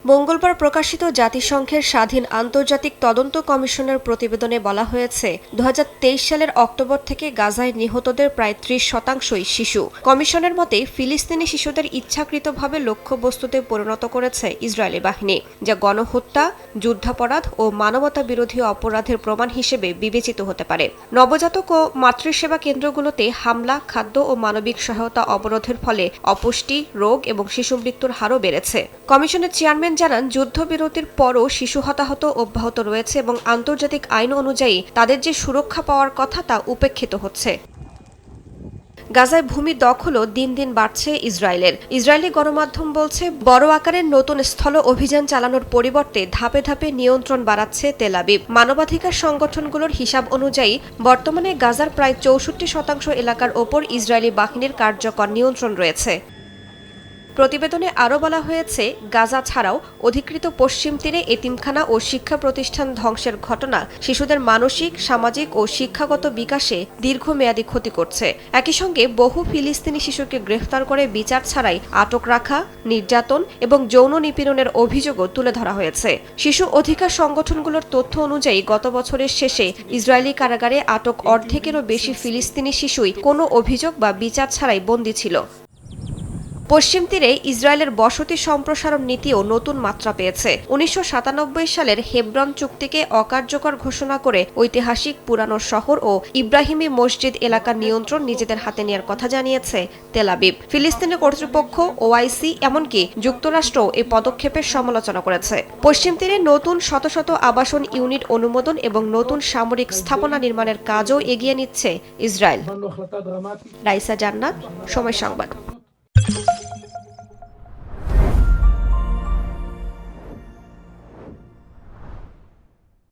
মঙ্গলবার প্রকাশিত জাতিসংঘের স্বাধীন আন্তর্জাতিক তদন্ত কমিশনের প্রতিবেদনে বলা হয়েছে ২০২৩ সালের অক্টোবর থেকে গাজায় নিহতদের প্রায় ৩০% শিশু। কমিশনের মতে ফিলিস্তিনি শিশুদের ইচ্ছাকৃতভাবে লক্ষ্যবস্তুতে পরিণত করেছে ইসরায়েলি বাহিনী, যা গণহত্যা, যুদ্ধাপরাধ ও মানবতাবিরোধী অপরাধের প্রমাণ হিসেবে বিবেচিত হতে পারে। নবজাতক ও মাতৃসেবা কেন্দ্রগুলোতে হামলা, খাদ্য ও মানবিক সহায়তা অবরোধের ফলে অপুষ্টি, রোগ এবং শিশু মৃত্যুর হারও বেড়েছে। কমিশনের চেয়ারম্যান জানান, যুদ্ধবিরতির পরও শিশু হতাহত অব্যাহত রয়েছে এবং আন্তর্জাতিক আইন অনুযায়ী তাদের যে সুরক্ষা পাওয়ার কথা তা উপেক্ষিত হচ্ছে। গাজায় ভূমি দখলও দিন দিন বাড়ছে ইসরায়েলের। ইসরায়েলি গণমাধ্যম বলছে, বড় আকারের নতুন স্থল অভিযান চালানোর পরিবর্তে ধাপে ধাপে নিয়ন্ত্রণ বাড়াচ্ছে তেল আবিব। মানবাধিকার সংগঠনগুলোর হিসাব অনুযায়ী বর্তমানে গাজার প্রায় ৬৪% এলাকার ওপর ইসরায়েলি বাহিনীর কার্যকর নিয়ন্ত্রণ রয়েছে। প্রতিবেদনে আরও বলা হয়েছে, গাজা ছাড়াও অধিকৃত পশ্চিম তীরে এতিমখানা ও শিক্ষা প্রতিষ্ঠান ধ্বংসের ঘটনা শিশুদের মানসিক, সামাজিক ও শিক্ষাগত বিকাশে দীর্ঘমেয়াদী ক্ষতি করছে। একই সঙ্গে বহু ফিলিস্তিনি শিশুকে গ্রেফতার করে বিচার ছাড়াই আটক রাখা, নির্যাতন এবং যৌন নিপীড়নের অভিযোগও তুলে ধরা হয়েছে। শিশু অধিকার সংগঠনগুলোর তথ্য অনুযায়ী গত বছরের শেষে ইসরায়েলি কারাগারে আটক অর্ধেকেরও বেশি ফিলিস্তিনি শিশুই কোনো অভিযোগ বা বিচার ছাড়াই বন্দী ছিল। পশ্চিম তীরে ইসরায়েলের বসতি সম্প্রসারণ নীতিও নতুন মাত্রা পেয়েছে। ১৯৯৭ সালের হেব্রন চুক্তিকে অকার্যকর ঘোষণা করে ঐতিহাসিক পুরানো শহর ও ইব্রাহিমি মসজিদ এলাকার নিয়ন্ত্রণ নিজেদের হাতে নেওয়ার কথা জানিয়েছে তেল আবিব। ফিলিস্তিনি কর্তৃপক্ষ, ওআইসি এমনকি যুক্তরাষ্ট্রও এই পদক্ষেপের সমালোচনা করেছে। পশ্চিম তীরে নতুন শত শত আবাসন ইউনিট অনুমোদন এবং নতুন সামরিক স্থাপনা নির্মাণের কাজও এগিয়ে নিচ্ছে ইসরায়েল। রাইসা জান্নাত, সময় সংবাদ।